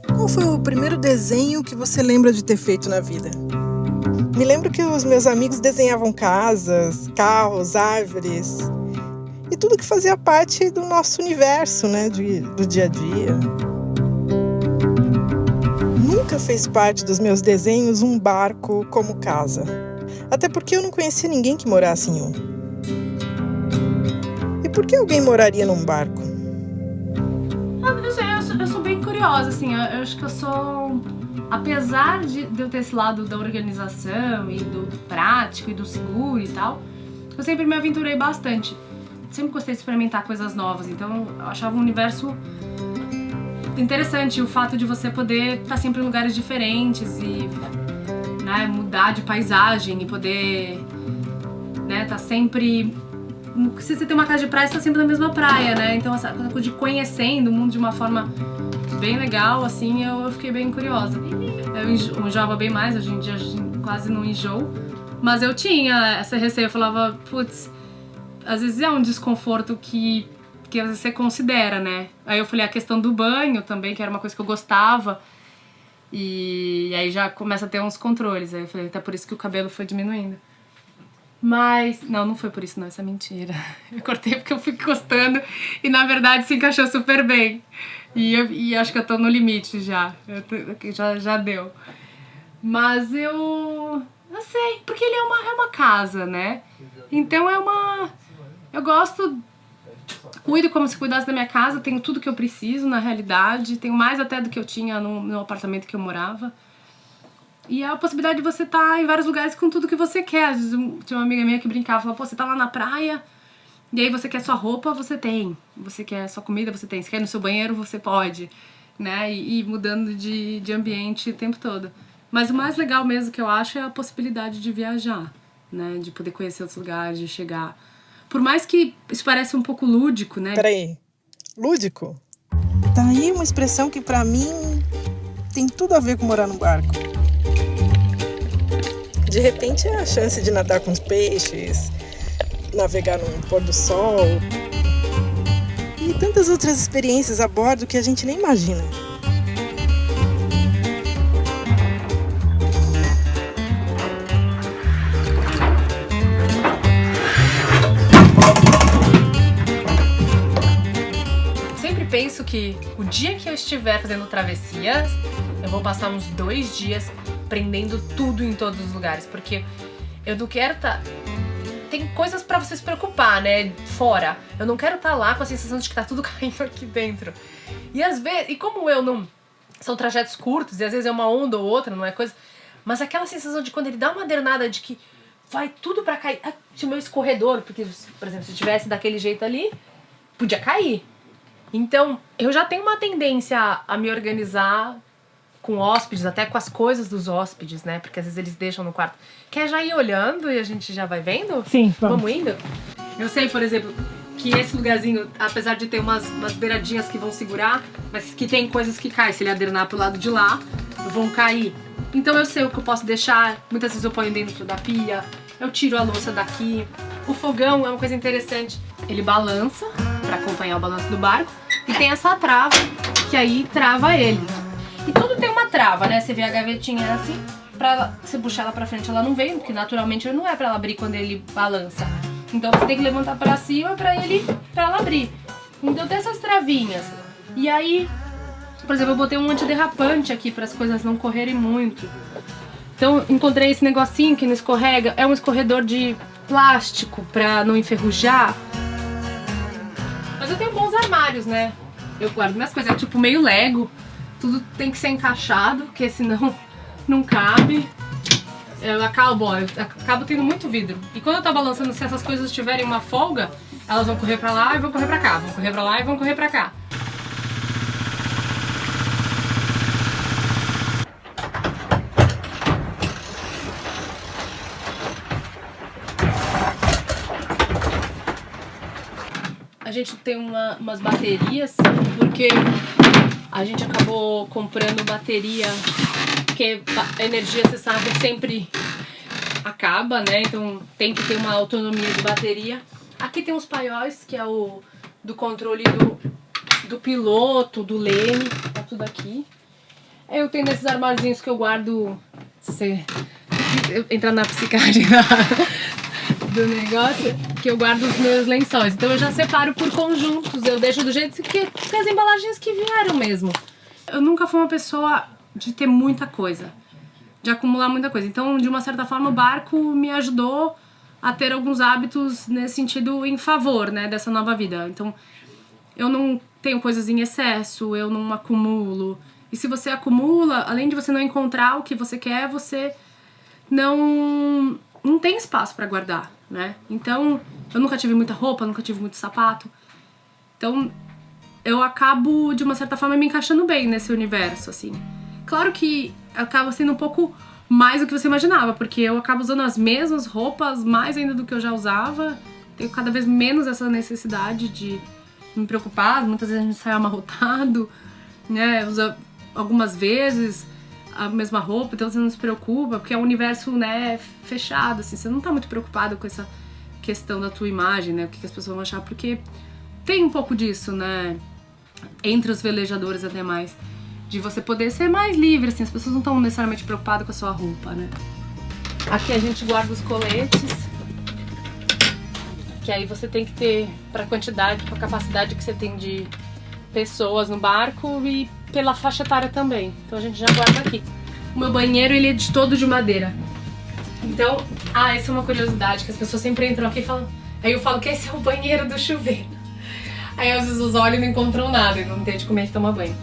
Qual foi o primeiro desenho que você lembra de ter feito na vida? Me lembro que os meus amigos desenhavam casas, carros, árvores e tudo que fazia parte do nosso universo, né, do dia a dia. Nunca fez parte dos meus desenhos um barco como casa, até porque eu não conhecia ninguém que morasse em um. E por que alguém moraria num barco? Eu sou bem curiosa, assim, eu acho que eu sou... Apesar de eu ter esse lado da organização e do prático e do seguro e tal, eu sempre me aventurei bastante. Sempre gostei de experimentar coisas novas, então eu achava um universo interessante o fato de você poder estar sempre em lugares diferentes e, né, mudar de paisagem e poder, né, estar sempre... Se você tem uma casa de praia, você tá sempre na mesma praia, né? Então essa coisa de conhecendo o mundo de uma forma bem legal, assim, eu fiquei bem curiosa. Eu enjoava bem mais, hoje em dia quase não enjoo. Mas eu tinha essa receio, eu falava, putz, às vezes é um desconforto que às vezes você considera, né? Aí eu falei a questão do banho também, que era uma coisa que eu gostava. E aí já começa a ter uns controles. Aí eu falei, até por isso que o cabelo foi diminuindo. Mas, não foi por isso não, isso é mentira. Eu cortei porque eu fui gostando e na verdade se encaixou super bem. E acho que eu tô no limite já, já deu. Mas eu sei, porque ele é uma casa, né? Então eu gosto, cuido como se cuidasse da minha casa, tenho tudo que eu preciso na realidade, tenho mais até do que eu tinha no apartamento que eu morava. E a possibilidade de você estar em vários lugares com tudo que você quer. Às vezes tinha uma amiga minha que brincava, falava, pô, você tá lá na praia, e aí você quer sua roupa, você tem. Você quer sua comida, você tem. Você quer ir no seu banheiro, você pode. Né? E mudando de ambiente o tempo todo. Mas o mais legal mesmo que eu acho é a possibilidade de viajar, né? De poder conhecer outros lugares, de chegar. Por mais que isso pareça um pouco lúdico, né? Peraí, lúdico? Tá aí uma expressão que pra mim tem tudo a ver com morar num barco. De repente é a chance de nadar com os peixes, navegar num pôr do sol e tantas outras experiências a bordo que a gente nem imagina. Sempre penso que o dia que eu estiver fazendo travessias, eu vou passar uns 2 dias prendendo tudo em todos os lugares, porque eu não quero tem coisas pra você se preocupar, né, fora. Eu não quero estar lá com a sensação de que tá tudo caindo aqui dentro. E às vezes, e como eu não... São trajetos curtos, e às vezes é uma onda ou outra, não é coisa... Mas aquela sensação de quando ele dá uma adrenada de que vai tudo pra cair... Se o meu escorredor, porque, por exemplo, se tivesse daquele jeito ali, podia cair. Então, eu já tenho uma tendência a me organizar com hóspedes, até com as coisas dos hóspedes, né? Porque às vezes eles deixam no quarto. Quer já ir olhando e a gente já vai vendo? Sim, vamos indo? Eu sei, por exemplo, que esse lugarzinho, apesar de ter umas beiradinhas que vão segurar, mas que tem coisas que caem. Se ele adernar pro lado de lá, vão cair. Então eu sei o que eu posso deixar. Muitas vezes eu ponho dentro da pia, eu tiro a louça daqui. O fogão é uma coisa interessante. Ele balança, pra acompanhar o balanço do barco, e tem essa trava, que aí trava ele. E tudo tem uma trava, né? Você vê a gavetinha assim, pra você puxar ela pra frente, ela não vem, porque naturalmente não é pra ela abrir quando ele balança. Então você tem que levantar pra cima pra ela abrir. Então tem essas travinhas. E aí, por exemplo, eu botei um antiderrapante aqui para as coisas não correrem muito. Então encontrei esse negocinho que não escorrega, é um escorredor de plástico pra não enferrujar. Mas eu tenho bons armários, né? Eu guardo minhas coisas, é tipo meio Lego. Tudo tem que ser encaixado, porque senão não cabe. Eu acabo tendo muito vidro. E quando eu tô balançando, se essas coisas tiverem uma folga, elas vão correr pra lá e vão correr pra cá. Vão correr pra lá e vão correr pra cá. A gente tem umas baterias, porque a gente acabou comprando bateria, porque a energia, você sabe, sempre acaba, né? Então tem que ter uma autonomia de bateria. Aqui tem os paióis, que é do controle do piloto, do leme, tá tudo aqui. Eu tenho nesses armáriozinhos que eu guardo... Se você entrar na psicagem do negócio, que eu guardo os meus lençóis. Então eu já separo por conjuntos, eu deixo do jeito que as embalagens que vieram mesmo. Eu nunca fui uma pessoa de ter muita coisa, de acumular muita coisa. Então, de uma certa forma, o barco me ajudou a ter alguns hábitos nesse sentido em favor, né, dessa nova vida. Então, eu não tenho coisas em excesso, eu não acumulo. E se você acumula, além de você não encontrar o que você quer, você não tem espaço para guardar, né? Então, eu nunca tive muita roupa, nunca tive muito sapato. Então, eu acabo, de uma certa forma, me encaixando bem nesse universo, assim. Claro que acaba sendo um pouco mais do que você imaginava, porque eu acabo usando as mesmas roupas, mais ainda do que eu já usava. Tenho cada vez menos essa necessidade de me preocupar. Muitas vezes a gente sai amarrotado, né? Usa algumas vezes a mesma roupa, então você não se preocupa, porque é um universo, né, fechado, assim. Você não tá muito preocupado com essa questão da tua imagem, né? O que as pessoas vão achar, porque tem um pouco disso, né? Entre os velejadores até mais. De você poder ser mais livre, assim, as pessoas não estão necessariamente preocupadas com a sua roupa, né? Aqui a gente guarda os coletes, que aí você tem que ter pra quantidade, pra capacidade que você tem de pessoas no barco e pela faixa etária também. Então a gente já guarda aqui. O meu banheiro, ele é todo de madeira. Então, essa é uma curiosidade, que as pessoas sempre entram aqui e falam... Aí eu falo que esse é o banheiro do chuveiro. Aí às vezes os olhos não encontram nada e não entendem como é que toma banho.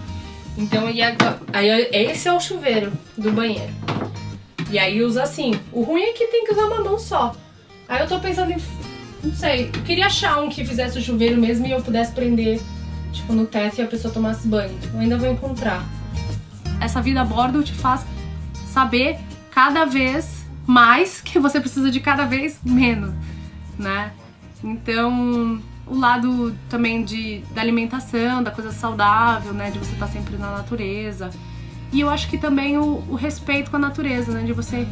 Então, aí esse é o chuveiro do banheiro. E aí usa assim. O ruim é que tem que usar uma mão só. Aí eu tô pensando em... Não sei, eu queria achar um que fizesse o chuveiro mesmo e eu pudesse prender, tipo, no teto e a pessoa tomasse banho. Eu ainda vou encontrar. Essa vida a bordo te faz saber cada vez mais que você precisa de cada vez menos, né? Então... O lado também da alimentação, da coisa saudável, né? De você estar sempre na natureza. E eu acho que também o respeito com a natureza, né? De você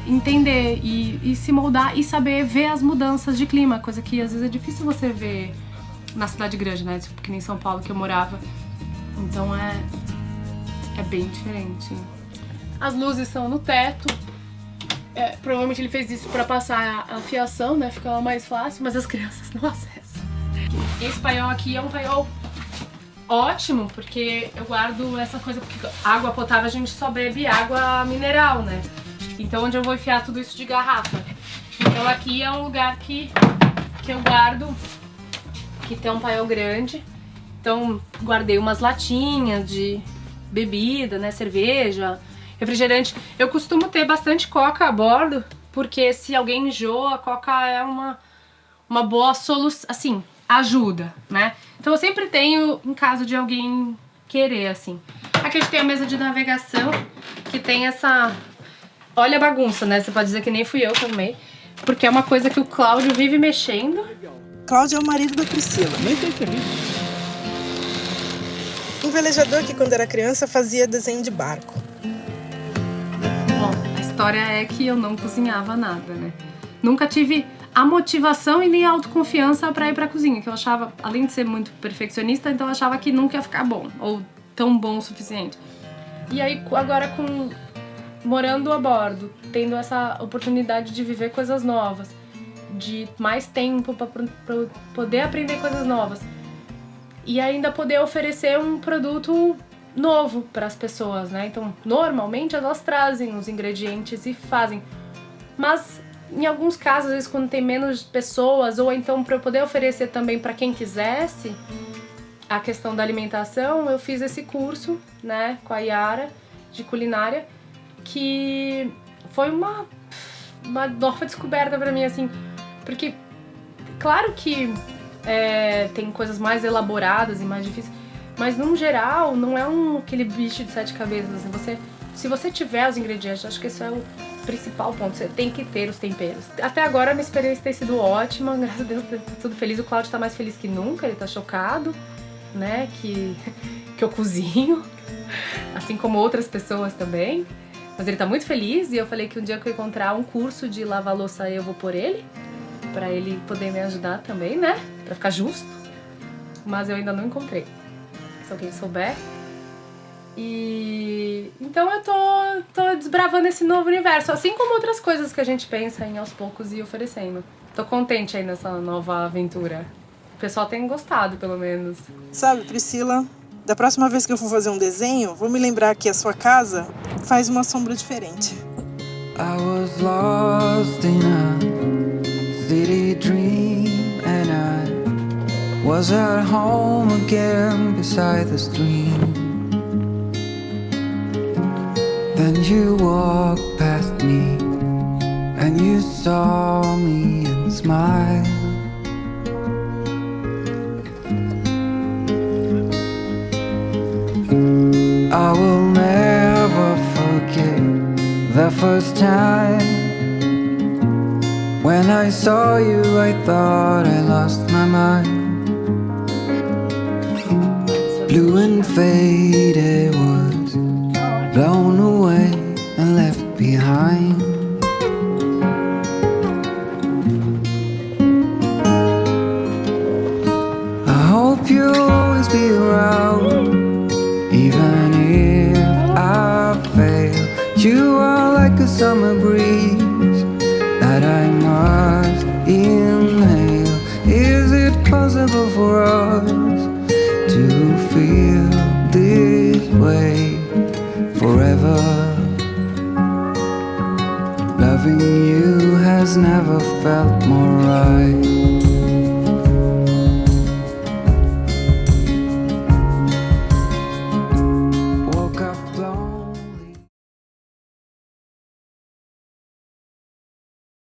entender e se moldar e saber ver as mudanças de clima. Coisa que às vezes é difícil você ver na cidade grande, né? Tipo, que nem São Paulo que eu morava. Então é bem diferente. As luzes são no teto. Provavelmente ele fez isso pra passar a fiação, né? Ficar mais fácil, mas as crianças não acessam. Esse paiol aqui é um paiol ótimo, porque eu guardo essa coisa, porque água potável a gente só bebe água mineral, né? Então onde eu vou enfiar tudo isso de garrafa? Então aqui é um lugar que eu guardo, que tem um paiol grande. Então guardei umas latinhas de bebida, né? Cerveja, refrigerante. Eu costumo ter bastante coca a bordo, porque se alguém enjoa, a coca é uma boa solução, assim, ajuda, né? Então eu sempre tenho em caso de alguém querer, assim. Aqui a gente tem a mesa de navegação, que tem essa... Olha a bagunça, né? Você pode dizer que nem fui eu que arrumei, porque é uma coisa que o Cláudio vive mexendo. Cláudio é o marido da Priscila. Nem tem feliz. Um velejador que quando era criança fazia desenho de barco. Bom, a história é que eu não cozinhava nada, né? Nunca tive a motivação e nem a autoconfiança pra ir pra cozinha, que eu achava, além de ser muito perfeccionista, então eu achava que nunca ia ficar bom, ou tão bom o suficiente. E aí, agora morando a bordo, tendo essa oportunidade de viver coisas novas, de mais tempo pra poder aprender coisas novas, e ainda poder oferecer um produto novo para as pessoas, né? Então, normalmente elas trazem os ingredientes e fazem, mas em alguns casos, às vezes quando tem menos pessoas, ou então para eu poder oferecer também para quem quisesse a questão da alimentação, eu fiz esse curso, né, com a Yara, de culinária, que foi uma nova descoberta para mim, assim, porque claro que tem coisas mais elaboradas e mais difíceis, mas no geral não é aquele bicho de 7 cabeças, assim, se você tiver os ingredientes, acho que isso é o principal ponto, você tem que ter os temperos. Até agora a minha experiência tem sido ótima, graças a Deus, tá tudo feliz. O Cláudio tá mais feliz que nunca, ele tá chocado, né, que eu cozinho, assim como outras pessoas também. Mas ele tá muito feliz e eu falei que um dia que eu encontrar um curso de lavar louça eu vou por ele, pra ele poder me ajudar também, né, pra ficar justo. Mas eu ainda não encontrei. Se alguém souber, E então eu tô desbravando esse novo universo, assim como outras coisas que a gente pensa em aos poucos e oferecendo. Tô contente aí nessa nova aventura. O pessoal tem gostado, pelo menos. Sabe, Priscila, da próxima vez que eu for fazer um desenho, vou me lembrar que a sua casa faz uma sombra diferente. I was lost in a city dream, and I was at home again beside the stream. Then you walked past me, and you saw me and smiled. I will never forget the first time when I saw you. I thought I lost my mind. Blue and faded was blown away and left behind. I hope you'll always be around, even if I fail. You are like a summer breeze that I must inhale. Is it possible for us to feel this way forever? Loving you has never felt more right.